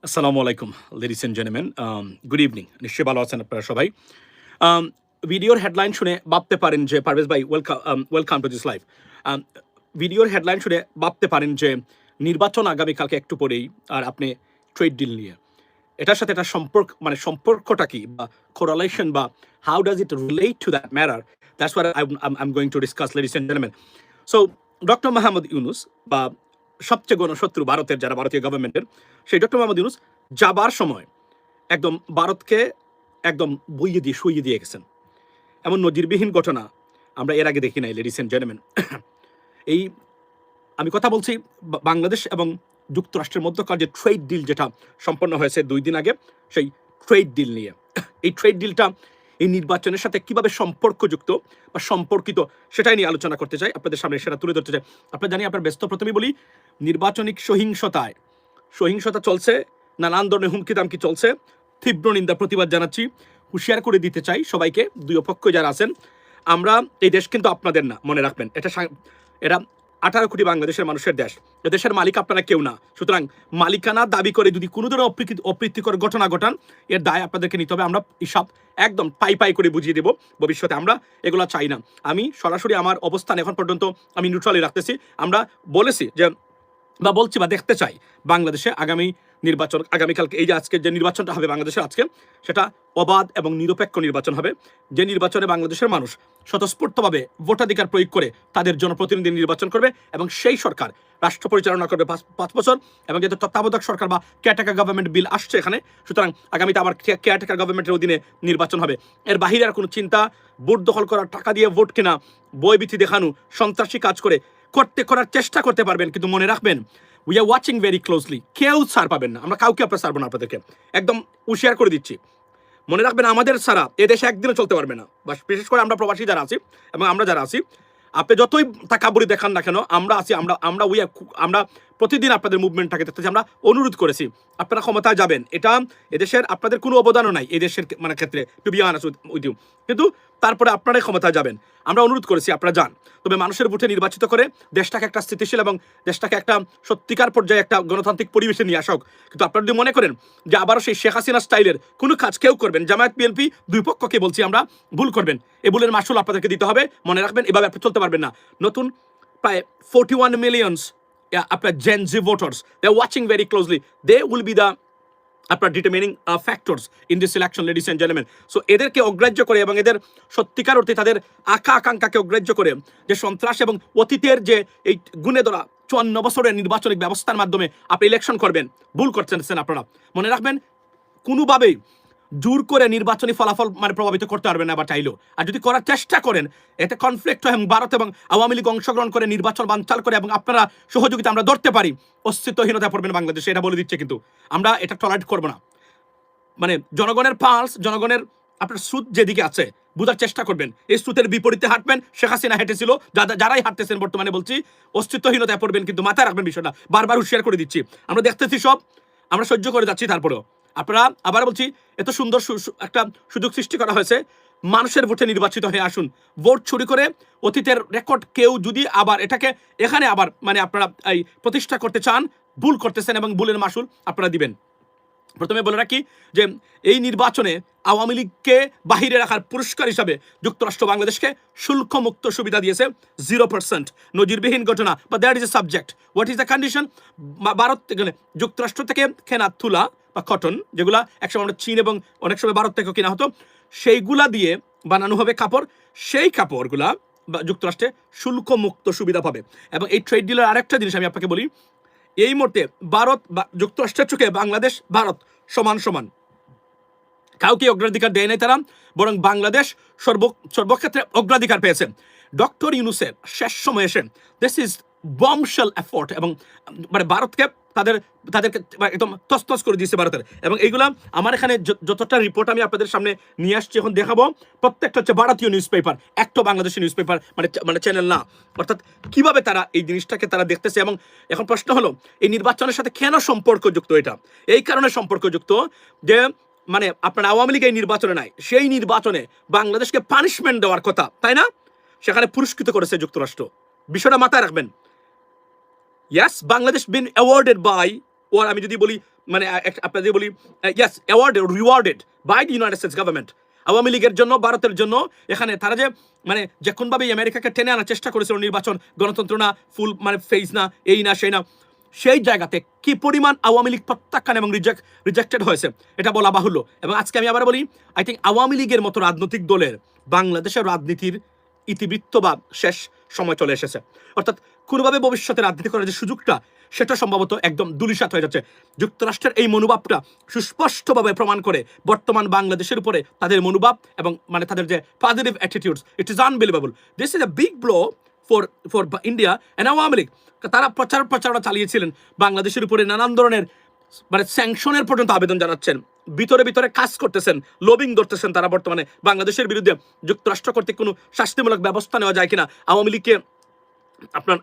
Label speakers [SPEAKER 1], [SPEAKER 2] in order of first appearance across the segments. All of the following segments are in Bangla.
[SPEAKER 1] আসসালামু আলাইকুম ladies and gentleman, good evening. নিশ্চয়ই ভালো আছেন আপনারা সবাই। ভিডিওর হেডলাইন শুনে ভাবতে পারেন যে পারভেজ ভাই ওয়েলকাম টু দিস লাইভ। ভিডিওর হেডলাইন শুনে ভাবতে পারেন যে নির্বাচন আগামীকালকে একটু পরেই, আর আপনি ট্রেড ডিল নিয়ে এটার সাথে এটা সম্পর্কটা কি, বা কোরিলেশন, বা how does it relate to that matter? That's what I am going to discuss, ladies and gentleman. So doctor Mohammad Yunus, বা সবচেয়ে গণশত্রু ভারতের, যারা ভারতীয় গভর্নমেন্টের, সেই ডক্টর মোহাম্মদ ইউনুস যাবার সময় একদম ভারতকে একদম শুইয়ে দিয়ে গেছেন। এমন নজিরবিহীন ঘটনা আমরা এর আগে দেখি নাই, লেডিস এন্ড জেন্টলম্যান। এই আমি কথা বলছি বাংলাদেশ এবং যুক্তরাষ্ট্রের মধ্যকার যে ট্রেড ডিল যেটা সম্পন্ন হয়েছে 2 দিন আগে, সেই ট্রেড ডিল নিয়ে। এই ট্রেড ডিলটা এই নির্বাচনের সাথে কিভাবে সম্পর্কযুক্ত বা সম্পর্কিত, সেটাই নিয়ে আলোচনা করতে চাই, আপনাদের সামনে সেটা তুলে ধরতে চাই। আপনারা জানি, আপনার ব্যস্ত, প্রথমেই বলি, নির্বাচনিক সহিংসতা চলছে, নানান ধরনের হুমকি দামকি চলছে। তীব্র নিন্দা প্রতিবাদ জানাচ্ছি, হুঁশিয়ার করে দিতে চাই সবাইকে, দুই পক্ষ যারা আছেন। আমরা, এই দেশ কিন্তু আপনাদের না, মনে রাখবেন। এটা 18 কোটি বাংলাদেশের মানুষের দেশ। এ দেশের মালিক আপনারা কেউ না। সুতরাং মালিকানা দাবি করে যদি কোনো ধরনের অপ্রীতিকর ঘটনা ঘটান, এর দায় আপনাদেরকে নিতে হবে। আমরা হিসাব একদম পাই করে বুঝিয়ে দেব ভবিষ্যতে। আমরা এগুলো চাই না। আমি সরাসরি আমার অবস্থান এখন পর্যন্ত আমি নিউট্রালি রাখতেছি। আমরা বলেছি যে, বা বলছি, বা দেখতে চাই বাংলাদেশে আগামীকালকে এই যে আজকে যে নির্বাচনটা হবে বাংলাদেশে আজকে, সেটা অবাধ এবং নিরপেক্ষ নির্বাচন হবে। যে নির্বাচনে বাংলাদেশের মানুষ স্বতঃস্ফূর্তভাবে ভোটাধিকার প্রয়োগ করে তাদের জনপ্রতিনিধি নির্বাচন করবে, এবং সেই সরকার রাষ্ট্র পরিচালনা করবে 5 বছর। এবং যেহেতু তত্ত্বাবধায়ক সরকার বা কেয়ারটেকার গভর্নমেন্ট বিল আসছে এখানে, সুতরাং আগামীতে আবার কেয়ারটেকার গভর্নমেন্টের অধীনে নির্বাচন হবে। এর বাহিরে আর কোনো চিন্তা, ভোট দখল করার, টাকা দিয়ে ভোট কেনা, বয়ভীতি দেখানো, সন্ত্রাসী কাজ করার চেষ্টা করতে পারবেন, কিন্তু মনে রাখবেন, we are watching very closely. কেউ ছাড় পাবেন না, আমরা কাউকে আপনার ছাড়বো না, আপনাদেরকে একদম হুঁশিয়ার করে দিচ্ছি। মনে রাখবেন, আমাদের ছাড়া এ দেশে একদিনও চলতে পারবে না। বিশেষ করে আমরা প্রবাসী যারা আছি এবং আমরা যারা আছি, আপনি যতই তাকাবুরি দেখান না কেন, আমরা আছি। আমরা প্রতিদিন আপনাদের মুভমেন্টটাকে দেখতেছি। আমরা অনুরোধ করেছি, আপনারা ক্ষমতায় যাবেন। এটা এদেশের আপনাদের কোনো অবদানও নাই এই দেশের ক্ষেত্রে, to be honest with you. কিন্তু তারপরে আপনারাই ক্ষমতায় যাবেন। আমরা অনুরোধ করেছি, আপনারা যান। তবে মানুষের ভোটে নির্বাচিত করে দেশটাকে একটা স্থিতিশীল এবং দেশটাকে একটা সত্যিকার পর্যায়ে একটা গণতান্ত্রিক পরিবেশে নিয়ে আসা হোক। কিন্তু আপনারা যদি মনে করেন যে আবারও সেই শেখ হাসিনা স্টাইলের কোনো কাজ কেউ করবেন, জামায়াত বিএনপি দুই পক্ষকে বলছি আমরা, ভুল করবেন। এই ভুলের মাসুল আপনাদেরকে দিতে হবে। মনে রাখবেন, এভাবে আপনি চলতে পারবেন না। নতুন প্রায় 41 মিলিয়ন আপনার Gen Z voters, they are watching very closely. They will be the আপনার determining factors in this election, ladies and gentleman. So এদেরকে অগ্রাহ্য করে এবং এদের সত্যিকার অর্থে তাদের আকাঙ্ক্ষাকে অগ্রাহ্য করে, যে সন্ত্রাস এবং অতীতের যে এই গুণে ধরা 54 বছরের নির্বাচনিক ব্যবস্থার মাধ্যমে আপনি ইলেকশন করবেন, ভুল করছেন আপনারা। মনে রাখবেন, কোনোভাবেই জোর করে নির্বাচনী ফলাফল প্রভাবিত করতে পারবেন না, বা চাইলেও। আর যদি করার চেষ্টা করেন, এতে কনফ্লিক্ট হয় এবং ভারত এবং আওয়ামী লীগ অংশগ্রহণ করে নির্বাচন বানচাল করে, এবং আপনারা সহযোগিতা আমরা ধরতে পারি, অস্তিত্বহীনতা পড়বেন বাংলাদেশে। এটা বলে দিচ্ছে, কিন্তু আমরা এটা টলারেট করবো না। জনগণের পালস, জনগণের আপনার স্রোত যেদিকে আছে বোঝার চেষ্টা করবেন। এই স্রোতের বিপরীতে হাঁটবেন। শেখ হাসিনা হেঁটেছিল, যারাই হাঁটতেছেন বর্তমানে বলছি, অস্তিত্বহীনতায় পড়বেন, কিন্তু মাথায় রাখবেন বিষয়টা। বারবার হুঁশিয়ার করে দিচ্ছি। আমরা দেখতেছি সব, আমরা সহ্য করে যাচ্ছি। তারপরেও আপনারা, আবার বলছি, এত সুন্দর একটা সুযোগ সৃষ্টি করা হয়েছে, মানুষের ভোটে নির্বাচিত হয়ে আসুন। ভোট চুরি করে অতীতের রেকর্ড কেউ যদি আবার এটাকে এখানে আবার আপনারা এই প্রতিষ্ঠা করতে চান, ভুল করতেছেন, এবং ভুলের মাসুল আপনারা দিবেন। প্রথমে বলে রাখি যে এই নির্বাচনে আওয়ামী লীগকে বাহিরে রাখার পুরস্কার হিসাবে যুক্তরাষ্ট্র বাংলাদেশকে শুল্কমুক্ত সুবিধা দিয়েছে 0%। নজিরবিহীন ঘটনা, বা that is a subject. What is the condition? Bharat থেকে, যুক্তরাষ্ট্র থেকে কেনা তুলা বা কটন, যেগুলা একসময় আমরা চীন এবং অনেক সময় ভারত থেকেও কেনা হতো, সেইগুলা দিয়ে বানানো হবে কাপড়। সেই কাপড়গুলা যুক্তরাষ্ট্রে শুল্কমুক্ত সুবিধা পাবে। এবং এই ট্রেড ডিলের আরেকটা জিনিস আমি আপনাকে বলি, এই মুহূর্তে ভারত বা যুক্তরাষ্ট্রের চোখে বাংলাদেশ, ভারত সমান। কাউকে অগ্রাধিকার দেয় নাই তারা, বরং বাংলাদেশ সর্বক্ষেত্রে অগ্রাধিকার পেয়েছে। ডক্টর ইউনুসের শেষ সময় এসে দিস ইজ বমশেল এফোর্ট, এবং ভারতকে তাদেরকে একদম তছনছ করে দিয়েছে ভারতের। এবং এইগুলা আমার এখানে যতটা রিপোর্ট আমি আপনাদের সামনে নিয়ে আসছি, এখন দেখাবো, প্রত্যেকটা হচ্ছে ভারতীয় নিউজ পেপার, একটা বাংলাদেশি নিউজ পেপার চ্যানেল না। অর্থাৎ কিভাবে তারা এই জিনিসটাকে তারা দেখতেছে। এবং এখন প্রশ্ন হলো, এই নির্বাচনের সাথে কেন সম্পর্কযুক্ত? এটা এই কারণে সম্পর্কযুক্ত যে আপনার আওয়ামী লীগ এই নির্বাচনে নাই, সেই নির্বাচনে বাংলাদেশকে পানিশমেন্ট দেওয়ার কথা, তাই না? সেখানে পুরস্কৃত করেছে যুক্তরাষ্ট্র। বিষয়টা মাথায় রাখবেন। Yes, Bangladesh been awarded by, or আমি যদি বলি মানে আপনাদের বলি yes awarded rewarded by the United States government. Awami লীগের জন্য, ভারতের জন্য এখানে তারা যে মানে যে কোনভাবেই আমেরিকাকে টেনে আনার চেষ্টা করেছিল, নির্বাচন গণতন্ত্র না, ফুল মানে ফেজ না, এই না সেই না, সেই জায়গাতে কি পরিমাণ আওয়ামী লীগ প্রত্যাখ্যান এবং রিজেক্টেড হয়েছে এটা বলা বাহুল্য। এবং আজকে আমি আবার বলি, আই থিঙ্ক আওয়ামী লীগের মতো রাজনৈতিক দলের বাংলাদেশের রাজনীতির ইতিবৃত্ত বা শেষ সময় চলে এসেছে। অর্থাৎ কোনোভাবে ভবিষ্যতে রাজনীতি করার যে সুযোগটা, সেটা সম্ভবত একদম ধূলিসাৎ হয়ে যাচ্ছে। যুক্তরাষ্ট্রের এই মনোভাবটা সুস্পষ্টভাবে প্রমাণ করে বর্তমান বাংলাদেশের উপরে তাদের মনোভাব এবং মানে তাদের যে positive attitudes, it is unbelievable. This is a big blow for India and Awami League. তারা প্রচারণা চালিয়েছিলেন বাংলাদেশের উপরে, নানান ধরনের মানে স্যাংশনের পর্যন্ত আবেদন জানাচ্ছেন, ভিতরে ভিতরে কাজ করতেছেন, লবিং ধরতেছেন তারা বর্তমানে বাংলাদেশের বিরুদ্ধে যুক্তরাষ্ট্র কর্তৃক কোনো শাস্তিমূলক ব্যবস্থা নেওয়া যায় কিনা আওয়ামী লীগকে আপনার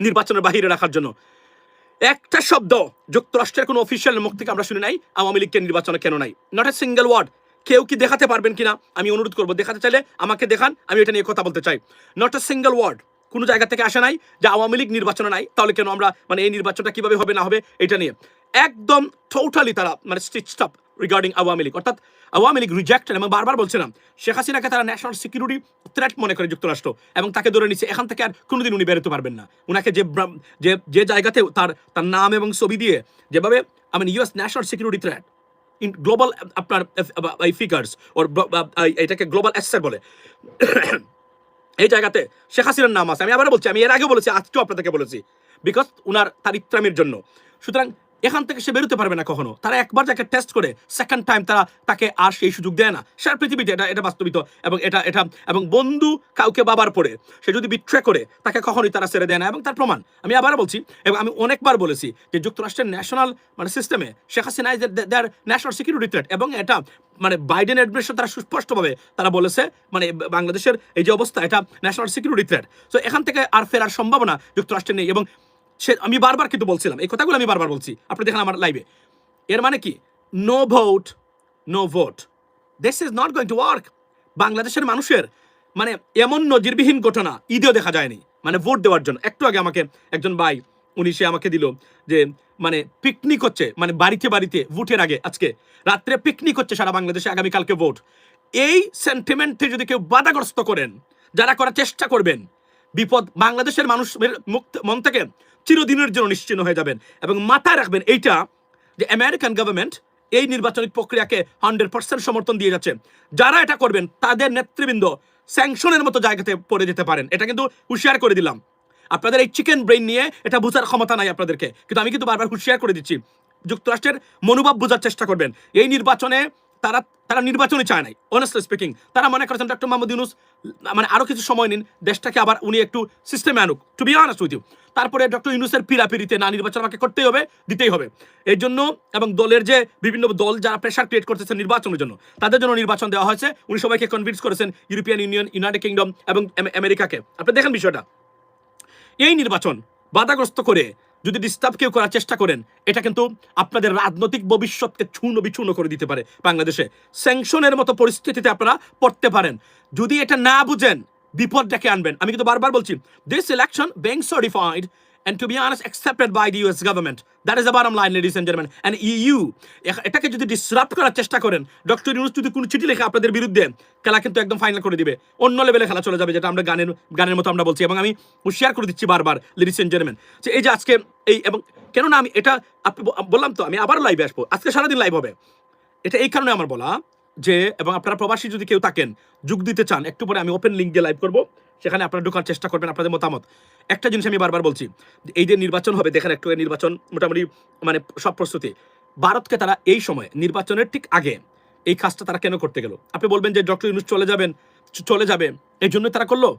[SPEAKER 1] নির্বাচনের বাহিরে রাখার জন্য। একটা শব্দ যুক্তরাষ্ট্রের কোনো অফিসিয়াল মুখ থেকে আমরা শুনি নাই আওয়ামী লীগকে নির্বাচনে কেন নাই, নট এ সিঙ্গেল ওয়ার্ড। কেউ কি দেখাতে পারবেন কিনা আমি অনুরোধ করবো, দেখাতে চাইলে আমাকে দেখান, আমি এটা নিয়ে কথা বলতে চাই। নট এ সিঙ্গেল ওয়ার্ড কোনো জায়গা থেকে আসে নাই যে আওয়ামী লীগ নির্বাচনে নাই, তাহলে কেন আমরা মানে এই নির্বাচনটা কিভাবে হবে না হবে এটা নিয়ে একদম টোটালি তারা মানে stitched up regarding Awami League. অর্থাৎ আওয়ামী লীগ রিজেক্টেড। এবং বারবার বলছিলাম, শেখ হাসিনাকে তারা ন্যাশনাল সিকিউরিটি থ্রেট মনে করে যুক্তরাষ্ট্র, এবং তাকে ধরে নিচ্ছে। এখান থেকে আর কোনোদিন উনি বেরোতে পারবেন না। উনাকে যে জায়গাতে তার নাম এবং ছবি দিয়ে যেভাবে US national security threat in global আপনার ফিগার্স ওর এটাকে গ্লোবাল অ্যাসেট বলে, এই জায়গাতে শেখ হাসিনার নাম আছে। আমি আবার বলছি, আমি এর আগে বলেছি, আজকেও আপনাদেরকে বলেছি, বিকজ উনার তার ইত্রামের জন্য। সুতরাং এখান থেকে সে বেরোতে পারবে না কখনো। তারা একবার যাকে টেস্ট করে সেকেন্ড টাইম তারা তাকে আর সেই সুযোগ দেয় না। সারা পৃথিবীতে এটা বাস্তবিত। এবং এটা এবং বন্ধু কাউকে বাবার পরে সে যদি বিট্রে করে তাকে কখনোই তারা ছেড়ে দেয় না, এবং তার প্রমাণ আমি আবার বলছি। এবং আমি অনেকবার বলেছি যে যুক্তরাষ্ট্রের ন্যাশনাল মানে সিস্টেমে Sheikh Hasina is their national security threat. এবং এটা মানে বাইডেন অ্যাডমিনিস্ট্রেশন তারা সুস্পষ্টভাবে তারা বলেছে মানে বাংলাদেশের এই যে অবস্থা, এটা ন্যাশনাল সিকিউরিটি থ্রেট। সো এখান থেকে আর ফেরার সম্ভাবনা যুক্তরাষ্ট্রের নেই। এবং আমি বারবার কিন্তু বলছিলাম এই কথাগুলো, আমি বারবার বলছি, আপনি দেখেন আমার লাইভে। এর মানে কি, no vote no vote, this is not going to work. বাংলাদেশের মানুষের মানে এমন নজিরবিহীন ঘটনা ঈদেও দেখা যায়নি মানে ভোট দেওয়ার জন্য। একটু আগে আমাকে একজন ভাই সে আমাকে দিল যে মানে পিকনিক হচ্ছে, মানে বাড়িতে বাড়িতে ভোটের আগে আজকে রাত্রে পিকনিক হচ্ছে সারা বাংলাদেশে, আগামীকালকে ভোট। এই সেন্টিমেন্টে যদি কেউ বাধাগ্রস্ত করেন, যারা করার চেষ্টা করবেন, বিপদ বাংলাদেশের মানুষের মন থেকে চিরদিনের জন্য নিশ্চিন্ন হয়ে যাবেন। এবং মাথায় রাখবেন এইটা যে আমেরিকান গভর্নমেন্ট এই নির্বাচনিক প্রক্রিয়াকে 100% সমর্থন দিয়ে যাচ্ছে। যারা এটা করবেন তাদের নেতৃবৃন্দ স্যাংশনের মতো জায়গাতে পড়ে যেতে পারেন। এটা কিন্তু হুঁশিয়ার করে দিলাম। আপনাদের এই চিকেন ব্রেইন নিয়ে এটা বোঝার ক্ষমতা নাই আপনাদেরকে, কিন্তু আমি কিন্তু বারবার হুঁশিয়ার করে দিচ্ছি। যুক্তরাষ্ট্রের মনোভাব বোঝার চেষ্টা করবেন। এই নির্বাচনে তারা নির্বাচনই চায় নাই। অনেস্টলি স্পিকিং, তারা মনে করেছেন ডক্টর মোহাম্মদ ইউনূস মানে আরো কিছু সময় নিন, দেশটাকে আবার উনি একটু সিস্টেমে আনুক। To be honest with you, তারপরে ডক্টর ইউনূসের পিড়াপিড়িতে না, নির্বাচন আমাকে করতেই হবে, দিতেই হবে। এই জন্য এবং দলের যে বিভিন্ন দল যারা প্রেশার ক্রিয়েট করতেছে নির্বাচনের জন্য, তাদের জন্য নির্বাচন দেওয়া হয়েছে। উনি সবাইকে কনভিন্স করেছেন, ইউরোপিয়ান ইউনিয়ন, ইউনাইটেড কিংডম এবং আমেরিকাকে। আপনি দেখেন বিষয়টা, এই নির্বাচন বাধাগ্রস্ত করে যদি ডিস্টার্ব কেউ করার চেষ্টা করেন, এটা কিন্তু আপনাদের রাজনৈতিক ভবিষ্যৎকে চূর্ণ বিচূর্ণ করে দিতে পারে। বাংলাদেশে স্যাংশনের মতো পরিস্থিতিতে আপনারা পড়তে পারেন। যদি এটা না বুঝেন, বিপদ ডেকে আনবেন। আমি কিন্তু বারবার বলছি, this election being certified and to be honest accepted by the US government, that is the bottom line, ladies and gentlemen. And EU এটাকে যদি ডিসরাপ্ট করার চেষ্টা করেন, ডক্টর ইউনূস যদি কোনো চিঠি লেখে আপনাদের বিরুদ্ধে, খেলা কিন্তু একদম ফাইনাল করে দিবে, অন্য লেভেলে খেলা চলে যাবে, যেটা আমরা গানের মতো আমরা বলছি। এবং আমি হুঁশিয়ার করে দিচ্ছি বারবার, লেডিস এন্ড জেন্টলম্যান, যে এই যে আজকে এই এবং কেননা আমি এটা আপনি বললাম তো, আমি আবার লাইভে আসবো, আজকে সারাদিন লাইভ হবে। এটা এই কারণে আমার বলা যে, এবং আপনারা প্রবাসী যদি কেউ থাকেন, যোগ দিতে চান, একটু পরে আমি ওপেন লিঙ্ক দিয়ে লাইভ করবো, সেখানে আপনারা ঢোকার চেষ্টা করবেন, আপনাদের মতামত। একটা জিনিস আমি বারবার বলছি, এই যে নির্বাচন হবে, দেখেন একটু নির্বাচন মোটামুটি মানে সব প্রস্তুতি। ভারতকে তারা এই সময় নির্বাচনের ঠিক আগে এই কাজটা তারা কেন করতে গেল? আপনি বলবেন যে ডক্টর ইউনূস চলে যাবে এই জন্য তারা করলো।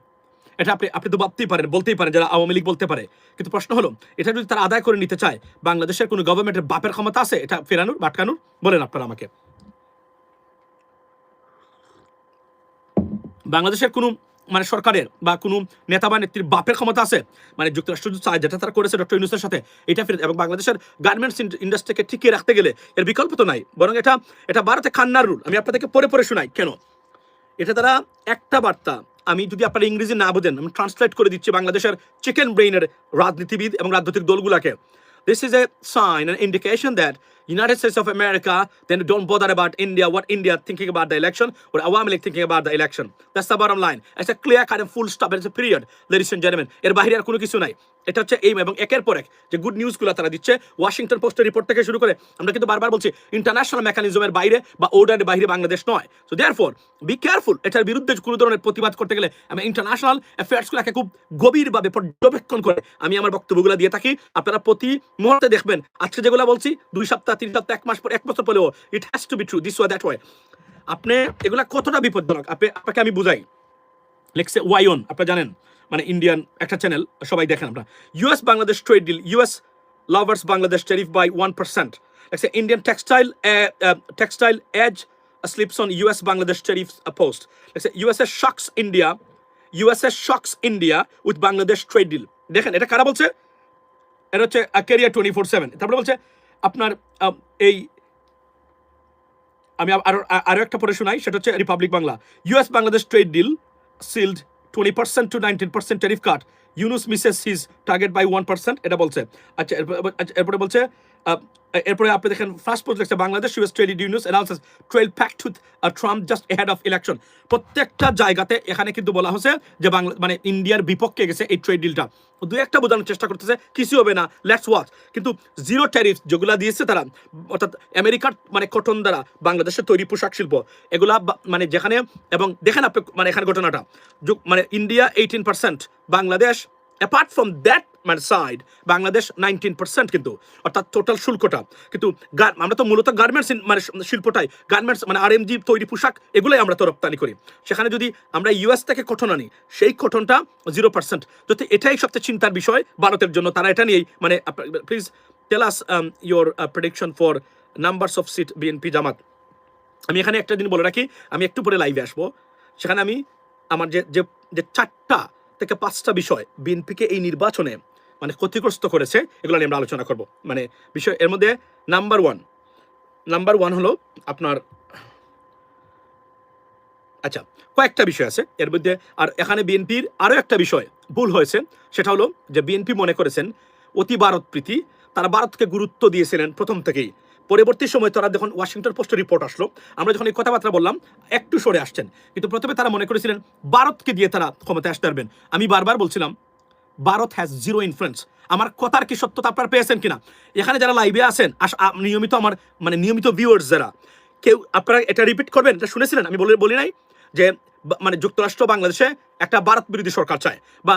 [SPEAKER 1] এটা আপনি তো ভাবতেই পারেন, বলতেই পারেন, যারা আওয়ামী লীগ বলতে পারে। কিন্তু প্রশ্ন হলো, এটা যদি তারা আদায় করে নিতে চায়, বাংলাদেশের কোনো গভর্নমেন্টের বাপের ক্ষমতা আছে এটা ফেরানোর, বাটকানোর? বলেন আপনারা আমাকে। বাংলাদেশের কোনো মানে সরকারের বা কোনো নেতা বা নেত্রীর বাপের ক্ষমতা আছে? মানে যুক্তরাষ্ট্র চায় যেটা তারা করেছে ডক্টর ইউনূসের সাথে, এটা ফেরত। এবং বাংলাদেশের গার্মেন্টস ইন্ডাস্ট্রিকে টিকিয়ে রাখতে গেলে এর বিকল্প তো নাই, বরং এটা ভারতে খান্নার রুল। আমি আপনাদেরকে পরে শোনাই কেন। এটা তারা একটা বার্তা, আমি যদি আপনারা ইংরেজি না বোঝেন, আমি ট্রান্সলেট করে দিচ্ছি বাংলাদেশের চিকেন ব্রেইনের রাজনীতিবিদ এবং রাজনৈতিক দলগুলাকে। this is a sign, an indication that United States of America then don't bother about India, what India thinking about the election, or Awami League thinking about the election. That's the bottom line. It's a clear kind of full stop. It's a period, ladies and gentlemen. এর বাইরে আর কোনো কিছু নাই। এটা হচ্ছে এই এবং একের পর এক যে গুড নিউজগুলো তারা দিচ্ছে ওয়াশিংটন পোস্টের রিপোর্ট থেকে শুরু করে আমরা কিন্তু বারবার বলছি ইন্টারন্যাশনাল মেকানিজমের বাইরে বা অর্ডারের বাইরে বাংলাদেশ নয়। So therefore be careful. এটার বিরুদ্ধে কোনো ধরনের প্রতিবাদ করতে গেলে আমি ইন্টারন্যাশনাল অ্যাফেয়ার্সগুলোকে খুব গভীরভাবে পর্যবেক্ষণ করে আমি আমার বক্তব্যগুলো দিয়ে থাকি। আপনারা প্রতি মুহূর্তে দেখবেন আজকে যেগুলো বলছি 2 সপ্তাহ 3 সপ্তাহ 1 মাস পর 1 বছর পরেও it has to be true this way that way. আপনি এগুলা কতটা বিপজ্জনক আপনাকে আমি বুঝাই। লেটস ওয়াইন আপনারা জানেন মানে ইন্ডিয়ান একটা চ্যানেল সবাই দেখেন আপনারা US Bangladesh trade deal US lovers Bangladesh tariff by 1%. Let's say Indian textile edge slips on US Bangladesh tariffs post. Let's say USA shocks India with Bangladesh trade deal. দেখেন এটা কারা বলছে? এটা হচ্ছে ক্যারিয়ার 24/7। তারপরে বলছে আপনার এই আমি আরো একটা পড়ে শোনাই সেটা হচ্ছে Republic Bangla. US Bangladesh trade deal sealed 20% to 19% tariff cut. Yunus misses his target by 1%. এটা বলছে। আচ্ছা এরপরে বলছে এরপরে আপনি দেখেন ফার্স্ট পোস্ট লিখছে Bangladesh US trade union announces trade pact with Trump just ahead of election. প্রত্যেকটা জায়গাতে এখানে কিন্তু বলা হচ্ছে যে মানে ইন্ডিয়ার বিপক্ষে গেছে এই ট্রেড ডিলটা। দু একটা বোঝানোর চেষ্টা করতেছে কিছু হবে না, লেটস ওয়াচ। কিন্তু জিরো ট্যারিফ যেগুলা দিয়েছে তারা অর্থাৎ আমেরিকার মানে কটন দ্বারা বাংলাদেশের তৈরি পোশাক শিল্প এগুলা মানে যেখানে এবং দেখেন আপনি মানে এখানে ঘটনাটা মানে India 18%, Bangladesh apart from that মানে সাইড বাংলাদেশ 19% কিন্তু অর্থাৎ টোটাল শুল্কটা কিন্তু আমরা তো মূলত গার্মেন্টস মানে শিল্পটাই গার্মেন্টস মানে আরএমজি তৈরি পোশাক এগুলোই আমরা তো রপ্তানি করি। সেখানে যদি আমরা ইউএস থেকে কটন আনি সেই কটনটা 0%। যদি এটাই সবচেয়ে চিন্তার বিষয় ভারতের জন্য তারা এটা নিয়েই মানে please tell us your prediction for numbers of seat BNP Jamaat. আমি এখানে একটা দিন বলে রাখি আমি একটু পরে লাইভে আসবো, সেখানে আমি আমার যে 4টা থেকে 5টা বিষয় বিএনপিকে এই নির্বাচনে মানে ক্ষতিগ্রস্ত করেছে এগুলো নিয়ে আমরা আলোচনা করব। মানে বিষয় এর মধ্যে নাম্বার ওয়ান হলো আপনার আচ্ছা কয়েকটা বিষয় আছে এর মধ্যে। আর এখানে বিএনপির আরও একটা বিষয় ভুল হয়েছে, সেটা হলো যে বিএনপি মনে করেছেন অতি ভারত প্রীতি, তারা ভারতকে গুরুত্ব দিয়েছিলেন প্রথম থেকেই। পরবর্তী সময় তারা যখন ওয়াশিংটন পোস্টের রিপোর্ট আসলো আমরা যখন এই কথাবার্তা বললাম একটু সরে আসছেন, কিন্তু প্রথমে তারা মনে করেছিলেন ভারতকে দিয়ে তারা ক্ষমতায় আসতে পারবেন। আমি বারবার বলছিলাম ভারত হ্যাজ জিরো ইনফ্লুয়েন্স। আমার কথার কি সত্যতা আপনারা পেয়েছেন কিনা? এখানে যারা লাইভে আছেন নিয়মিত আমার মানে নিয়মিত ভিউয়ার্স যারা কেউ আপনারা এটা রিপিট করবেন, এটা শুনেছিলেন আমি বলি নাই যে মানে যুক্তরাষ্ট্র বাংলাদেশে একটা ভারত বিরোধী সরকার চায় বা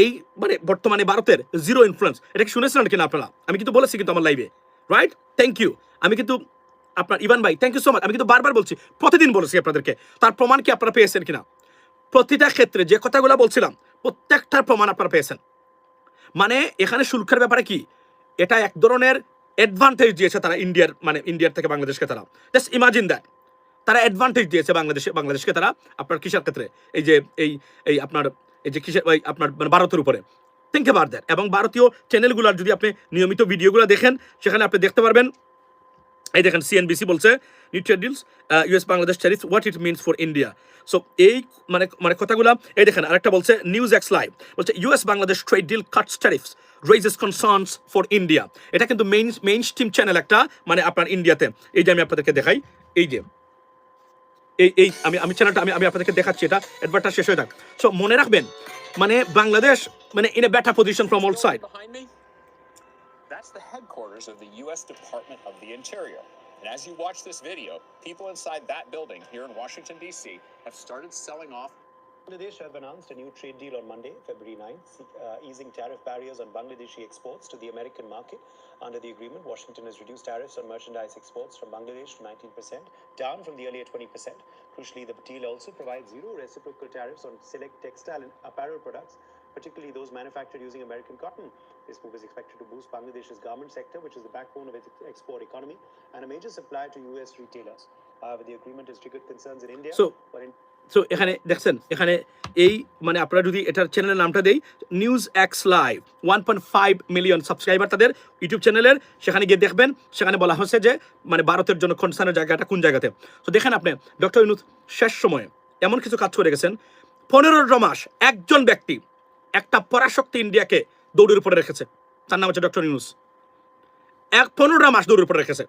[SPEAKER 1] এই মানে বর্তমানে ভারতের জিরো ইনফ্লুয়েন্স, এটা কি শুনেছিলেন কিনা আপনারা? আমি কিন্তু বলেছি কিন্তু আমার লাইভে, রাইট? Thank you. আমি কিন্তু আপনার ইভান ভাই থ্যাংক ইউ সো মাচ। আমি কিন্তু বারবার বলছি, প্রতিদিন বলেছি আপনাদেরকে, তার প্রমাণ কি আপনারা পেয়েছেন কিনা? প্রতিটা ক্ষেত্রে যে কথাগুলো বলছিলাম প্রত্যেকটার প্রমাণ আপনারা পেয়েছেন। মানে এখানে শুল্কের ব্যাপারে কি এটা এক ধরনের অ্যাডভান্টেজ দিয়েছে তারা ইন্ডিয়ার থেকে বাংলাদেশকে তারা জাস্ট ইমাজিন দ্যাট তারা অ্যাডভান্টেজ দিয়েছে বাংলাদেশকে তারা আপনার কিসের ক্ষেত্রে এই যে এই আপনার এই যে কিসের আপনার মানে ভারতের উপরে থিঙ্ক অ্যাবাউট দ্যাট। এবং ভারতীয় চ্যানেলগুলোর যদি আপনি নিয়মিত ভিডিওগুলো দেখেন সেখানে আপনি দেখতে পারবেন এই দেখেন সিএনবিসি বলছে new trade deals US Bangladesh tariff what it means for India. So এই মানে কথাগুলো এই দেখেন। আরেকটা বলছে নিউজ এক্স লাইভ বলছে US Bangladesh trade deal cuts tariffs raises concerns for India। এটা কিন্তু মেইন স্ট্রিম চ্যানেল একটা মানে আপনার ইন্ডিয়াতে। এই যে আমি আপনাদেরকে দেখাই, এই যে এই আমি চ্যানেলটা আমি আপনাদেরকে দেখাচ্ছি, এটা অ্যাডভার্টাইজ শেষ হয়ে থাক। সো মনে রাখবেন মানে বাংলাদেশ মানে in a better position from all side.
[SPEAKER 2] That's the headquarters of the U.S. Department of the Interior. And as you watch this video, people inside that building here in Washington, D.C. have started selling off.
[SPEAKER 3] Bangladesh have announced a new trade deal on Monday, February 9th, easing tariff barriers on Bangladeshi exports to the American market. Under the agreement, Washington has reduced tariffs on merchandise exports from Bangladesh to 19%, down from the earlier 20%. Crucially, the deal also provides zero reciprocal tariffs on select textile and apparel products, particularly those manufactured using American cotton. This move is expected to boost Bangladesh's garment sector, which is the backbone of its export economy and a major supplier to U.S. retailers. However, the agreement has triggered concerns in India.
[SPEAKER 1] So এখানে দেখছেন এখানে এই মানে আপনারা যদি এটার চ্যানেলের নামটা দেই news X live 1.5 million subscriber তাদের ইউটিউব চ্যানেলের, সেখানে গিয়ে দেখবেন সেখানে বলা হচ্ছে যে মানে ভারতের জন্য কনসার্নের জায়গাটা কোন জায়গাতে। তো দেখেন আপনি ডক্টর ইউনূস শেষ সময়ে এমন কিছু কাজ করে গেছেন, 15 মাস একজন ব্যক্তি একটা পরাশক্তি ইন্ডিয়াকে দৌড়ের উপরে রেখেছে, তার নাম হচ্ছে ডক্টর ইউনূস। 15টা মাস দৌড়ের উপরে রেখেছে,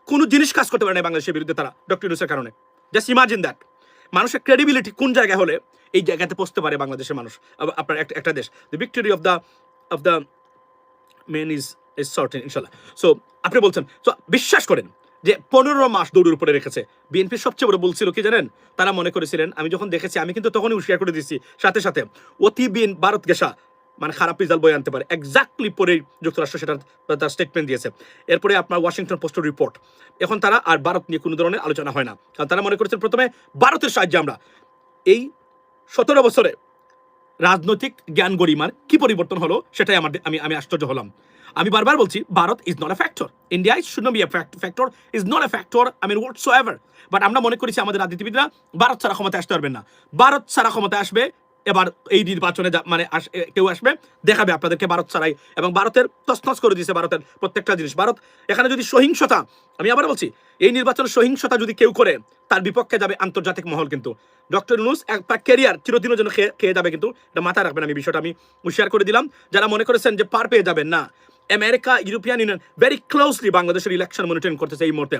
[SPEAKER 1] কোনো জিনিস কাজ করতে পারে না বাংলাদেশের বিরুদ্ধে তারা ডক্টর ইউনূসের কারণে। Just imagine that. মানুষের ক্রেডিবিলিটি কোন জায়গায় হলে এই জায়গাতে পৌঁছতে পারে বাংলাদেশের মানুষ, আপনার একটা দেশ। The victory of the men is certain ইনশাল্লাহ। সো আপনি বলছেন, তো বিশ্বাস করেন যে 15 মাস দৌড়ের উপরে রেখেছে। বিএনপির সবচেয়ে বড় বলছিল কি জানেন, তারা মনে করেছিলেন, আমি যখন দেখেছি আমি কিন্তু তখনই হুঁশিয়ার করে দিচ্ছি সাথে সাথে, অতি ভারত গেসা মানে খারাপ রেজাল্ট বয়ে আনতে পারে। এক্স্যাক্টলি পরে যুক্তরাষ্ট্র সেটা তার স্টেটমেন্ট দিয়েছে। এরপরে আপনার ওয়াশিংটন পোস্টের রিপোর্ট। এখন তারা আর ভারত নিয়ে কোনো ধরনের আলোচনা হয় না, কারণ তারা মনে করেছেন প্রথমে ভারতের সাহায্যে আমরা। এই 17 বছরে রাজনৈতিক জ্ঞান গরিমার কি পরিবর্তন হলো সেটাই আমি আশ্চর্য হলাম। আমি বারবার বলছি, Bharat is not a factor, India should not be a factor, is not a factor, I mean whatsoever. But আমরা মনে করেছি আমাদের রাজনীতিবিদরা ভারত ছাড়া ক্ষমতায় আসতে পারবেন না। ভারত ছাড়া ক্ষমতায় আসবে এবার এই নির্বাচনে, মানে কেউ আসবে দেখাবে আপনাদেরকে ভারত ছাড়াই, এবং ভারতের তছনছ করে দিয়েছে ভারতের প্রত্যেকটা জিনিস। ভারত এখানে যদি সহিংসতা, আমি আবার বলছি, এই নির্বাচনের সহিংসতা যদি কেউ করে তার বিপক্ষে যাবে আন্তর্জাতিক মহল। কিন্তু ডক্টর ইউনূস একটা ক্যারিয়ার চিরদিনের জন্য খেয়ে যাবে, কিন্তু এটা মাথায় রাখবেন। আমি বিষয়টা আমি হুঁশিয়ার করে দিলাম। যারা মনে করেছেন যে পার পেয়ে যাবেন, না, America, European union very closely বাংলাদেশের ইলেকশন মনিটরিং করতেছে এই মুহূর্তে।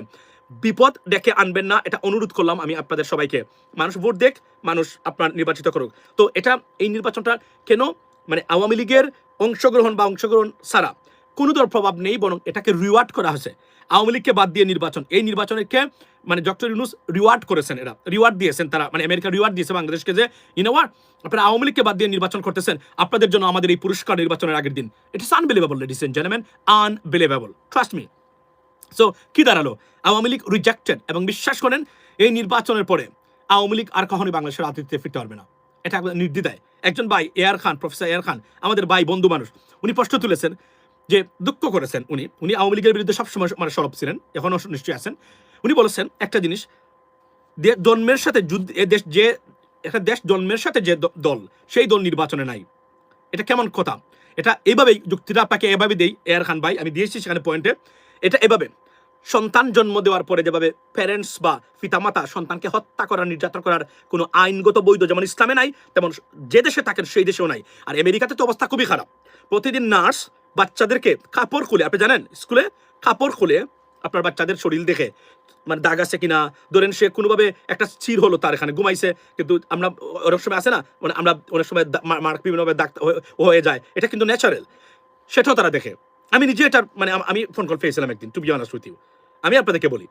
[SPEAKER 1] বিপদ ডেকে আনবেন না, এটা অনুরোধ করলাম আমি আপনাদের সবাইকে। মানুষ ভোট দেখ, মানুষ আপনার নির্বাচিত করুক। তো এটা, এই নির্বাচনটা কেন মানে আওয়ামী লীগের অংশগ্রহণ ছাড়া কোনো ধরনের প্রভাব নেই, বরং এটাকে রিওয়ার্ড করা হয়েছে। আওয়ামী লীগকে বাদ দিয়ে নির্বাচন, এই নির্বাচনকে মানে ডক্টর ইউনূস রিওয়ার্ড করেছেন, এরা রিওয়ার্ড দিয়েছেন তারা, মানে আমেরিকা রিওয়ার্ড দিয়েছে বাংলাদেশকে যে ইউনোয়ার আপনারা আওয়ামী লীগকে বাদ দিয়ে নির্বাচন করতেছেন, আপনাদের জন্য আমাদের এই পুরস্কার নির্বাচনের আগের দিন। It is unbelievable ladies and gentleman, unbelievable, trust me. So কি দাঁড়ালো, আওয়ামী লীগ রিজেক্টেড। এবং বিশ্বাস করেন এই নির্বাচনের পরে আওয়ামী লীগ আর কখনোই বাংলাদেশের রাজনীতিতে ফিরতে পারবে না, এটা নির্দ্বিধায়। একজন ভাই এয়ার খান, প্রফেসর এয়ার খান, আমাদের ভাই বন্ধু মানুষ, উনি প্রশ্ন তুলেছেন যে দুঃখ করেছেন উনি আওয়ামী লীগের বিরুদ্ধে সবসময় মানে সরব ছিলেন, এখনো নিশ্চয়ই আছেন। উনি বলেছেন একটা জিনিস, জন্মের সাথে যুদ্ধ, যে একটা দেশ জন্মের সাথে যে দল, সেই দল নির্বাচনে নাই। এটা কেমন কথা? এটা এইভাবেই যুক্তিটা আপনাকে এভাবে দেই এয়ার খান ভাই, আমি দিয়েছি সেখানে পয়েন্টে। এটা এভাবে, সন্তান জন্ম দেওয়ার পরে যেভাবে প্যারেন্টস বা পিতামাতা সন্তানকে হত্যা করার, নির্যাতন করার কোনো আইনগত বৈধ যেমন ইসলামে নাই, তেমন যে দেশে থাকেন সেই দেশেও নাই। আর আমেরিকাতে তো অবস্থা খুবই খারাপ। প্রতিদিন নার্স বাচ্চাদেরকে কাপড় খুলে, আপনি জানেন স্কুলে কাপড় খুলে আপনার বাচ্চাদের শরীর দেখে, মানে দাগ আছে কিনা, ধরেন সে কোনোভাবে একটা স্থির হলো, তার এখানে ঘুমাইছে, কিন্তু আমরা অনেক সময় আছে না, মানে আমরা অনেক সময় মার্ক বিভিন্নভাবে দাগ হয়ে যায়, এটা কিন্তু ন্যাচারাল, সেটাও তারা দেখে। আমি নিজে এটা মানে আমি ফোন কল পেয়েছিলাম একদিন, টু বি অনাস্ট উইথ ইউ, আমি আপনাদেরকে বলি।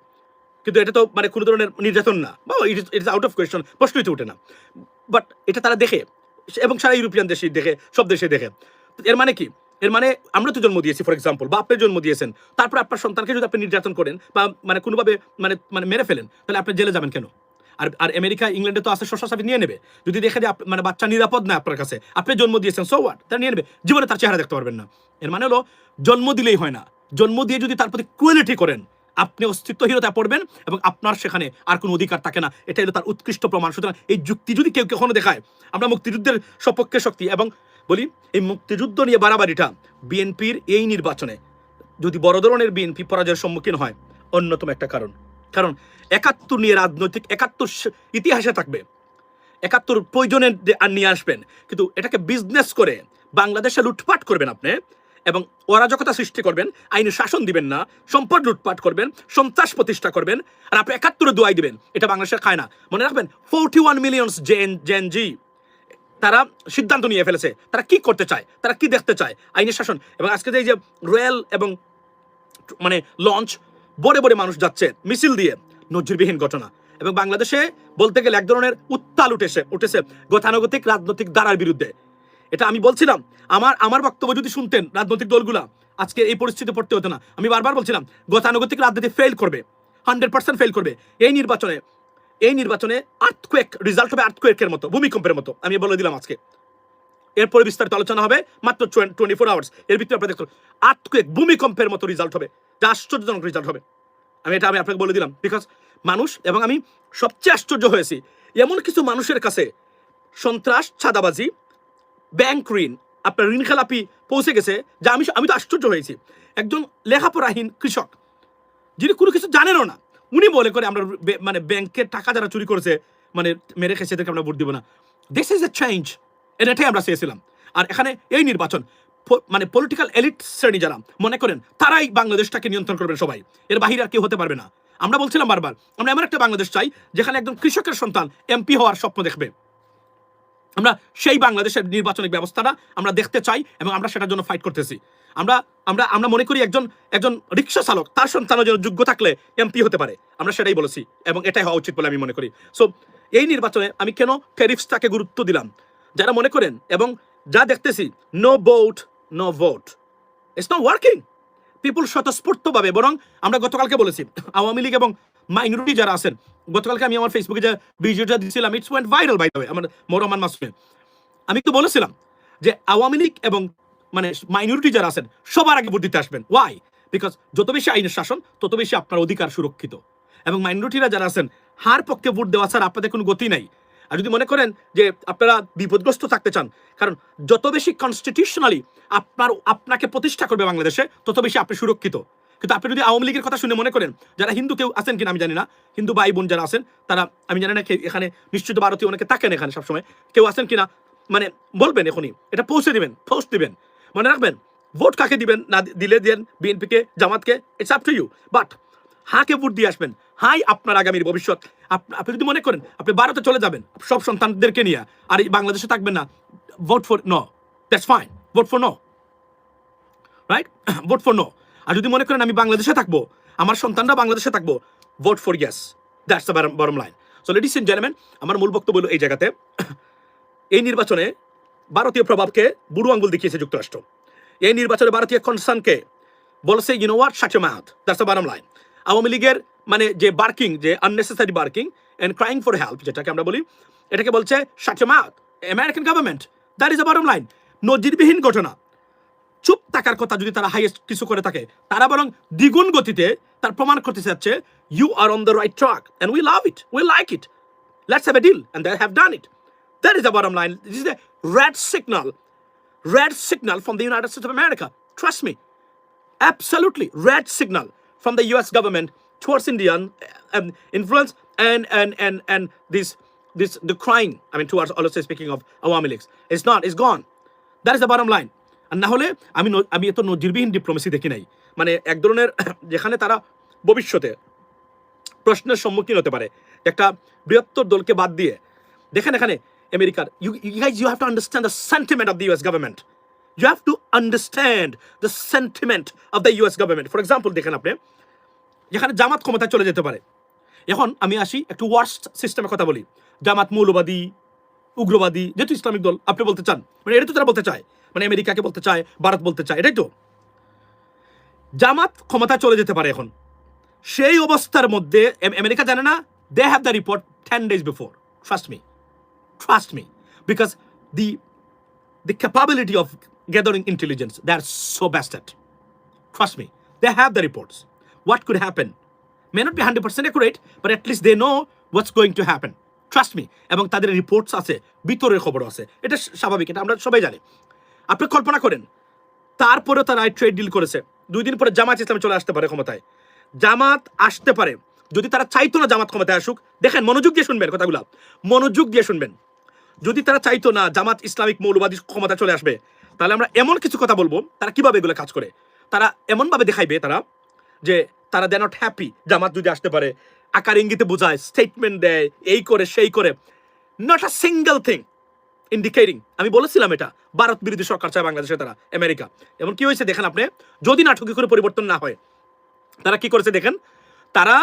[SPEAKER 1] কিন্তু এটা তো মানে কোনো ধরনের নির্যাতন না, বা it is out of question, প্রশ্নই তো উঠে না। বাট এটা তারা দেখে, এবং সারা ইউরোপিয়ান দেশে দেখে, সব দেশে দেখে। এর মানে কি? এর মানে আমরা তো জন্ম দিয়েছি ফর এক্সাম্পল, বা আপনি জন্ম দিয়েছেন, তারপর আপনার সন্তানকে যদি আপনি নির্যাতন করেন বা মানে কোনোভাবে মানে মানে মেরে ফেলেন, তাহলে আপনি জেলে যাবেন কেন? আর আমেরিকা, ইংল্যান্ডে তো আছে, শশা সাফি নিয়ে নেবে। যদি দেখে যে মানে বাচ্চা নিরাপদ না আপনার কাছে, আপনি জন্ম দিয়েছেন, সো হোয়াট, তারা নিয়ে নেবে, জীবনে তার চেহারা দেখতে পারবেন না। এর মানে হলো জন্ম দিলেই হয় না, জন্ম দিয়ে যদি তার প্রতি ক্রুয়েলিটি করেন, আপনি অস্তিত্বহীনতায় পড়বেন এবং আপনার সেখানে আর কোনো অধিকার থাকে না। এটা হলো তার উৎকৃষ্ট প্রমাণ। সুতরাং এই যুক্তি যদি কেউ কখনো দেখায়, আমরা মুক্তিযুদ্ধের সপক্ষে শক্তি, এবং বলি এই মুক্তিযুদ্ধ নিয়ে বাড়াবাড়িটা বিএনপির এই নির্বাচনে যদি বড় ধরনের বিএনপি পরাজয়ের সম্মুখীন হয়, অন্যতম একটা কারণ ৭১ নিয়ে রাজনৈতিক ৭১ ইতিহাসে থাকবে, ৭১ প্রয়োজনে নিয়ে আসবেন, কিন্তু এটাকে বিজনেস করে বাংলাদেশে লুটপাট করবেন আপনি, এবং অরাজকতা সৃষ্টি করবেন, আইনি শাসন দিবেন না, সম্পদ লুটপাট করবেন, সন্ত্রাস প্রতিষ্ঠা করবেন, আর আপনি ৭১ দোয়াই দিবেন। এটা বাংলাদেশে খায় না। মনে রাখবেন 41 মিলিয়ন জেন জি তারা সিদ্ধান্ত নিয়ে ফেলেছে, তারা কি করতে চায়, তারা কি দেখতে চায়, আইনি শাসন। এবং আজকে যে এই যে রয়্যাল এবং মানে লঞ্চ বড়ে বড়ে মানুষ যাচ্ছে মিছিল দিয়ে, নজিরবিহীন ঘটনা। এবং বাংলাদেশে বলতে গেলে এক ধরনের উত্তাল উঠেছে গতানুগতিক রাজনৈতিক ধারার বিরুদ্ধে। এটা আমি বলছিলাম, আমার বক্তব্য যদি শুনতেন রাজনৈতিক দলগুলা, আজকে এই পরিস্থিতি পড়তে হতো না। আমি বারবার বলছিলাম গতানুগতিক রাজনীতি ফেল করবে, 100% ফেল করবে। এই নির্বাচনে আর্থকুয়েক রেজাল্ট হবে, আর্থকুয়েকের মতো, ভূমিকম্পের মতো। আমি বলে দিলাম আজকে, এরপরে বিস্তারিত আলোচনা হবে মাত্র 24 আওয়ার্স এর ভিতরে। আপনাদের আর্থকুয়েক, ভূমিকম্পের মতো রেজাল্ট হবে, যা আশ্চর্যজনক রেজাল্ট হবে। আমি আপনাকে বলে দিলাম, বিকজ মানুষ, এবং আমি সবচেয়ে আশ্চর্য হয়েছি এমন কিছু মানুষের কাছে সন্ত্রাস, চাঁদাবাজি, ব্যাংক ঋণ, আপনার ঋণ খেলাপি পৌঁছে গেছে, যা আমি তো আশ্চর্য হয়েছি। একজন লেখাপড়াহীন কৃষক, যিনি কোনো কিছু জানেনও না, উনি বলে করে আমরা মানে ব্যাংকের টাকা যারা চুরি করেছে মানে মেরে খেয়েছে, এদেরকে আমরা ভোট দিব না। দিস ইজ এ চেঞ্জ, এটাই আমরা চেয়েছিলাম। আর এখানে এই নির্বাচন মানে পলিটিক্যাল এলিট শ্রেণী যারা মনে করেন তারাই বাংলাদেশটাকে নিয়ন্ত্রণ করবেন সবাই, এর বাহিরে আর কেউ হতে পারবে না। আমরা বলছিলাম বারবার আমরা এমন একটা বাংলাদেশ চাই যেখানে একজন কৃষকের সন্তান এমপি হওয়ার স্বপ্ন দেখবে। আমরা সেই বাংলাদেশের নির্বাচনিক ব্যবস্থাটা আমরা দেখতে চাই এবং আমরা সেটার জন্য ফাইট করতেছি। আমরা আমরা আমরা মনে করি একজন রিক্সা চালক তার সন্তানের জন্য যোগ্য থাকলে এমপি হতে পারে, আমরা সেটাই বলেছি এবং এটাই হওয়া উচিত বলে আমি মনে করি। সো এই নির্বাচনে আমি কেন ট্যারিফসটাকে গুরুত্ব দিলাম, যারা মনে করেন এবং যা দেখতেছি no vote no vote, it's not working. People স্বতঃস্ফূর্তভাবে, বরং আমরা গতকালকে বলেছি আওয়ামী লীগ এবং মাইনরিটি যারা আছেন, গতকালকে আমি আমার ফেসবুকে যে ভিডিওটা দিয়েছিলাম it's went viral by the way, আমার মোরমান মাসুমে, আমি তো বলেছিলাম যে আওয়ামী লীগ এবং মানে মাইনরিটি যারা আছেন সবার আগে ভোট দিতে আসবেন। ওয়াই? বিকজ যত বেশি আইনের শাসন তত বেশি আপনার অধিকার সুরক্ষিত, এবং মাইনরিটিরা যারা আছেন হার পক্ষে ভোট দেওয়া ছাড়া আপনাদের কোনো গতি নাই। আর যদি মনে করেন যে আপনারা বিপদগ্রস্ত থাকতে চান, কারণ যত বেশি কনস্টিটিউশনালি আপনাকে প্রতিষ্ঠা করবে বাংলাদেশে তত বেশি আপনি সুরক্ষিত। কিন্তু আপনি যদি আওয়ামী লীগের কথা শুনে মনে করেন, যারা হিন্দু কেউ আছেন কিনা আমি জানি না, হিন্দু ভাই বোন যারা আছেন তারা আমি জানি না এখানে নিশ্চিত ভারতীয় অনেকে থাকেন এখানে সবসময়, কেউ আছেন কিনা মানে বলবেন, এখনই এটা পৌঁছে দিবেন, পোস্ট দিবেন, মনে রাখবেন ভোট কাকে দিবেন, না দিলে দেন বিএনপিকে জামাতকে, it's up to you, but হাকে ভোট দিয়ে আসবেন। হাই আপনার আগামীর ভবিষ্যৎ। আপনি যদি মনে করেন আপনি ভারতে চলে যাবেন সব সন্তানদেরকে নিয়ে আর এই বাংলাদেশে থাকবেন না, vote for no, that's fine, vote for no, right, vote for no. আর যদি মনে করেন আমি বাংলাদেশে থাকবো, আমার সন্তানরা বাংলাদেশে থাকবো, vote for yes, that's the bottom line. So ladies and gentleman, আমার মূল বক্তব্য হলো এই জায়গাতে এই নির্বাচনে ভারতীয় প্রভাবকে বুড়ো আঙ্গুল দেখিয়েছে যুক্তরাষ্ট্র। এই নির্বাচনে ভারতীয় কনসার্নকে বলছে you know what, shut your mouth, that's the bottom line. Awami লীগের মানে যে বার্কিং, যে unnecessary barking and crying for help যেটাকে আমরা বলি, এটাকে বলছে shut your mouth American government, that is the bottom line. নজিরবিহীন ঘটনা। চুপ থাকার কথা যদি তারা হাইয়েস্ট কিছু করে থাকে, তারা বরং দ্বিগুণ গতিতে তার প্রমাণ করতে চাচ্ছে you are on the right track and we love it, we like it, let's have a deal, and they have done it. That is the bottom line. This is the red signal from the United States of America. Trust me, absolutely red signal from the U.S. government towards Indian influence and this the crying. I mean, towards also speaking of Awami Leagues, it's gone. That is the bottom line. আর না হলে আমি এত নজিরবিহীন ডিপ্লোমেসি দেখি নাই, মানে এক ধরনের যেখানে তারা ভবিষ্যতে প্রশ্নের সম্মুখীন হতে পারে একটা বৃহত্তর দলকে বাদ দিয়ে। দেখেন এখানে আমেরিকার, you have to understand the sentiment of the US government. You have to understand the sentiment of the US government. For example, দেখেন আপনি যেখানে জামাত ক্ষমতায় চলে যেতে পারে। এখন আমি আসি একটু ওয়ার্স্ট সিস্টেমের কথা বলি। জামাত মৌলবাদী, উগ্রবাদী, যেহেতু ইসলামিক দল আপনি বলতে চান, মানে এটা তো তারা বলতে চায়, মানে আমেরিকাকে বলতে চায়, ভারত বলতে চায়, এটাই তো। জামাত ক্ষমতায় চলে যেতে পারে এখন। সেই অবস্থার মধ্যে আমেরিকা জানে না, they have the report 10 days before. Trust me, because the capability of gathering intelligence, they are so best at. Trust me, they have the reports. What could happen may not be 100% accurate, but at least they know what's going to happen. Trust me. এবং তাদের রিপোর্টস আছে, ভিতরের খবর আছে, এটা স্বাভাবিক, এটা আমরা সবাই জানি। আপনি কল্পনা করেন তারপরে তারা ট্রেড ডিল করেছে, 2 দিন পরে জামাত ইসলামে চলে আসতে পারে ক্ষমতায়। জামাত আসতে পারে, যদি তারা চাইতো না জামাত ক্ষমতায় আসুক, দেখেন মনোযোগ দিয়ে শুনবেন কথাগুলো, মনোযোগ দিয়ে শুনবেন। যদি তারা চাইতো না জামাত ইসলামিক মৌলবাদী ক্ষমতা চলে আসবে, তাহলে আমরা এমন কিছু কথা বলবো তারা কিভাবে এগুলো কাজ করে। তারা এমনভাবে দেখাইবে তারা যে তারা দে নট হ্যাপি জামাত যদি আসতে পারে, আকার ইঙ্গিতে বোঝায়, স্টেটমেন্ট দেয়, এই করে সেই করে, not a single thing indicating. আমি বলেছিলাম এটা ভারত বিরোধী সরকার চায় বাংলাদেশে, তারা আমেরিকা। এমন কি হয়েছে দেখেন আপনি, যদি নাটকীয় করে পরিবর্তন না হয়, তারা কি করেছে দেখেন, তারা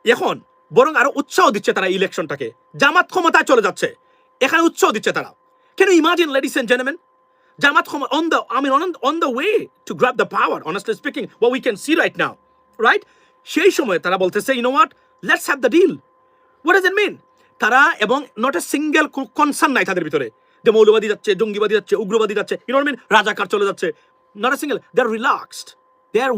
[SPEAKER 1] এখন বরং আরো উৎসাহ দিচ্ছে তারা ইলেকশনটাকে। জামাত ক্ষমতায় চলে যাচ্ছে, এখানে উৎসাহ দিচ্ছে তারা। Can you imagine, ladies and gentlemen? Jamaat on the way to grab the power, honestly speaking, what we can see right now, right? সেই সময় তারা বলতেছে, you know what, let's have the deal. What does it mean? তারা এবং not a single concern নাই তাদের ভিতরে যে মৌলবাদী যাচ্ছে, জঙ্গিবাদী যাচ্ছে, উগ্রবাদী যাচ্ছে, you know what I mean, রাজাকার চলে যাচ্ছে, not a single. They're relaxed, they are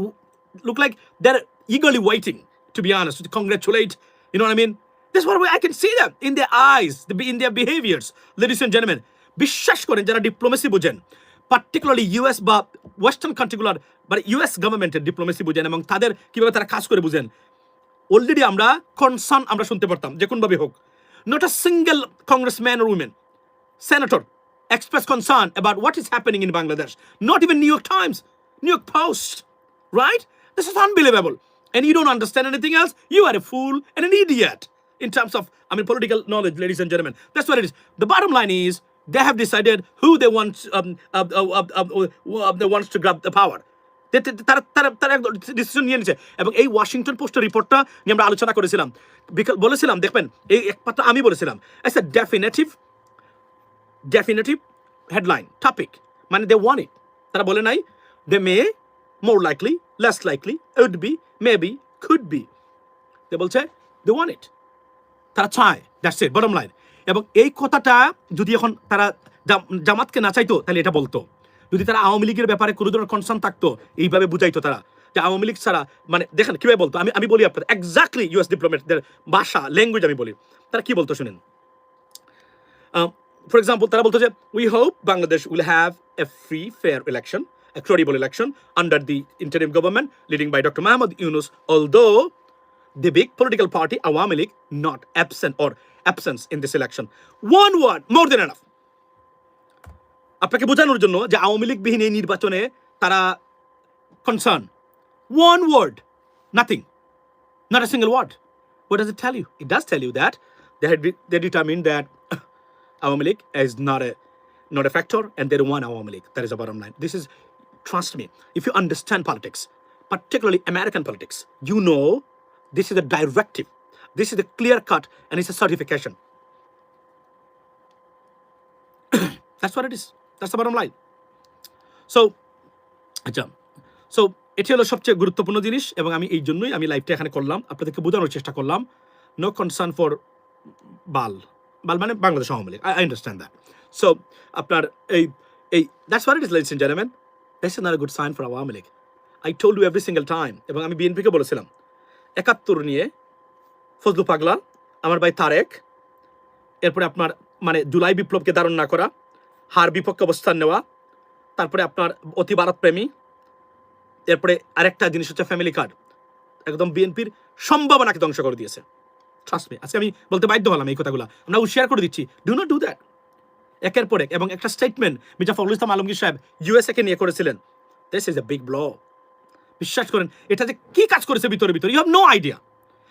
[SPEAKER 1] look like they're eagerly waiting, to be honest, to congratulate, you know what I mean. That's what I can see them in their eyes, in their behaviors, ladies and gentlemen. বিশ্বাস করেন যারা ডিপ্লোমেসি বুঝেন, পার্টিকুলারলি ইউএস বা ওয়েস্টার্ন কান্ট্রিগুলার বা ইউএস গভর্নমেন্টের ডিপ্লোমেসি বুঝেন এবং তাদের কিভাবে তারা কাজ করে বুঝেন, অলরেডি আমরা কনসার্ন আমরা শুনতে পারতাম যে কোনভাবে হোক, not a single congressman or women, senator, express concern about what is happening in Bangladesh. Not even New York Times, New York Post, right? This is unbelievable. And you don't understand anything else, you are a fool and an idiot in terms of, political knowledge, ladies and gentlemen. That's what it is. The bottom line is, they have decided who they want wants to grab the power. তারা ডিসিশন নিয়ে নিচ্ছে। এবং এই ওয়াশিংটন পোস্টের রিপোর্টটা নিয়ে আমরা আলোচনা করেছিলাম, বলেছিলাম দেখবেন এই একমাত্র আমি বলেছিলাম it's a definitive headline topic, মানে they want it, তারা বলে নাই they may, more likely, less likely, would be, maybe, could be, they বলছে they want it, তারা চায়, that's it, bottom line। এবং এই কথাটা যদি এখন তারা জামাতকে না চাইতো তাহলে এটা বলতো, যদি তারা আওয়ামী লীগের ব্যাপারে কোনো ধরনের কনসার্ন থাকতো এইভাবে বুঝাইতো তারা যে আওয়ামী লীগ ছাড়া, মানে দেখেন কিভাবে বলতো, আমি বলি আপনাদের এক্স্যাক্টলি ইউএস ডিপ্লোম্যাটদের ভাষা, ল্যাঙ্গুয়েজ আমি বলি, তারা কি বলতো শুনেন। ফর এক্সাম্পল তারা বলতো যে we hope Bangladesh will have a free fair election, a credible election under the interim government leading by Dr. Muhammad Yunus, although the big political party Awami League not absence in this election. One word, more than enough. আপনাকে বোঝানোর জন্য যে আওয়ামী লীগ বিহীন এই নির্বাচনে তারা concern, one word, nothing, not a single word. What does it tell you? It does tell you that they determined that Awami League is not a factor and they don't want Awami League. That is the bottom line. This is, trust me, if you understand politics, particularly American politics, you know this is a directive, this is a clear cut, and it's a certification. That's what it is. That's the bottom line. So এটি হলো সবচেয়ে গুরুত্বপূর্ণ জিনিস, এবং আমি এই জন্যই আমি লাইভটা এখানে করলাম, আপনাদেরকে বোঝানোর চেষ্টা করলাম। নো কনসার্ন ফর বাল মানে Bangladesh Awami League, I understand that. So আপনার এই that's what it is, ladies and gentleman, that's not a good sign for Awami League. I told you every single time, এবং আমি বিএনপিকে বলেছিলাম ৭১ নিয়ে ফজলু পাগলা, আমার ভাই তারেক, এরপরে আপনার মানে জুলাই বিপ্লবকে ধারণ না করা, হার বিপক্ষে অবস্থান নেওয়া, তারপরে আপনার অতি ভারতপ্রেমী, এরপরে আরেকটা জিনিস হচ্ছে ফ্যামিলি কার্ড, একদম বিএনপির সম্ভাবনাকে ধ্বংস করে দিয়েছে। ট্রাস্ট মি, আজকে আমি বলতে বাধ্য হলাম এই কথাগুলো, আমরা শেয়ার করে দিচ্ছি, ডু নট ডু দ্যাট। একের পর এক, এবং একটা স্টেটমেন্ট মির্জা ফখরুল ইসলাম আলমগীর সাহেব ইউএসএ কে নিয়ে করেছিলেন, this is a big blow. বিশ্বাস করেন এটা যে কি কাজ করেছে ভিতরে, ইউ হ্যাভ নো আইডিয়া,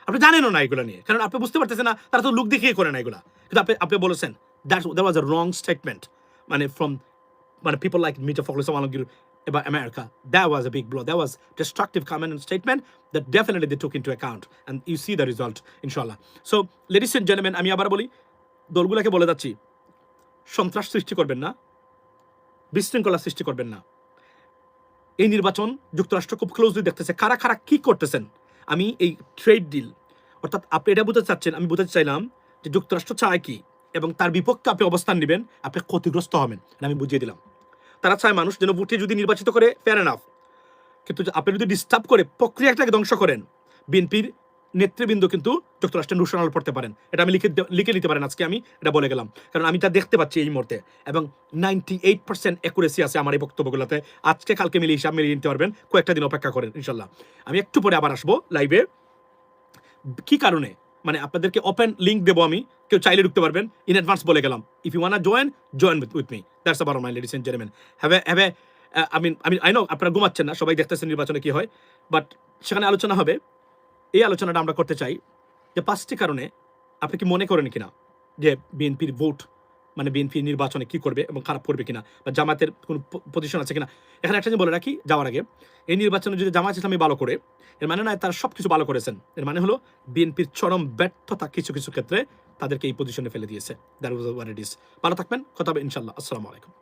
[SPEAKER 1] আপনি জানেনও না এগুলো নিয়ে, কারণ আপনি বুঝতে পারতেছেন না, তারা তো লুক দেখিয়ে করে না এগুলা, কিন্তু আপনি বলেছেন that was a wrong statement, মানে from people like Mirza Fakhrul Islam Alamgir about America. That was a big blow. That was destructive comment and statement that definitely they took into account, and you see the result, inshallah. So, ladies and gentlemen, আমি আবার বলি, দলগুলোকে বলে যাচ্ছি, সন্ত্রাস সৃষ্টি করবেন না, বিশৃঙ্খলা সৃষ্টি করবেন না। এই নির্বাচন যুক্তরাষ্ট্র খুব ক্লোজলি দেখতেছে, কারা কারা কি করতেছেন। আমি এই ট্রেড ডিল, অর্থাৎ আপনি এটা বুঝতে চাচ্ছেন, আমি বুঝতে চাইলাম যে যুক্তরাষ্ট্র চায় কি, এবং তার বিপক্ষে আপনি অবস্থান নেবেন, আপনি ক্ষতিগ্রস্ত হবেন, আমি বুঝিয়ে দিলাম। তারা চায় মানুষ যেন ভোটে যদি নির্বাচিত করে, ফেয়ার এনাফ, কিন্তু আপনি যদি ডিস্টার্ব করে প্রক্রিয়াটাকে ধ্বংস করেন, বিএনপির নেতৃবৃন্দ কিন্তু যুক্তরাষ্ট্রের রুশনাল পড়তে পারেন। এটা আমি লিখে নিতে পারেন, আজকে আমি এটা বলে গেলাম, কারণ আমি তা দেখতে পাচ্ছি এই মুহূর্তে, এবং 98% অ্যাকুরেসি আছে আমার এই বক্তব্যগুলোতে। আজকে কালকে মিলিয়ে হিসাব মিলিয়ে নিতে পারবেন, কয়েকটা দিন অপেক্ষা করেন ইনশাল্লাহ। আমি একটু পরে আবার আসবো লাইভে, কি কারণে, মানে আপনাদেরকে ওপেন লিঙ্ক দেবো আমি, কেউ চাইলে ঢুকতে পারবেন, ইন অ্যাডভান্স বলে গেলাম। If you want to join with me, that's the bottom line, ladies and gentleman. I know আপনারা ঘুমাচ্ছেন না, সবাই দেখতেছেন নির্বাচনে কি হয়, বাট সেখানে আলোচনা হবে। এই আলোচনাটা আমরা করতে চাই যে 5টি কারণে আপনি কি মনে করেন কিনা যে বিএনপির ভোট, মানে বিএনপি নির্বাচনে কি করবে এবং খারাপ করবে কিনা, বা জামাতের কোনো পজিশন আছে কিনা। এখানে একটা জিনিস বলে রাখি যাওয়ার আগে, এই নির্বাচনে যদি জামাত ইসলামী ভালো করে, এর মানে নয় তারা সব কিছু ভালো করেছেন, এর মানে হলো বিএনপির চরম ব্যর্থতা কিছু কিছু ক্ষেত্রে তাদেরকে এই পজিশনে ফেলে দিয়েছে। That was what it is. ভালো থাকবেন, কথা হবে ইনশাল্লাহ। আসসালামু আলাইকুম।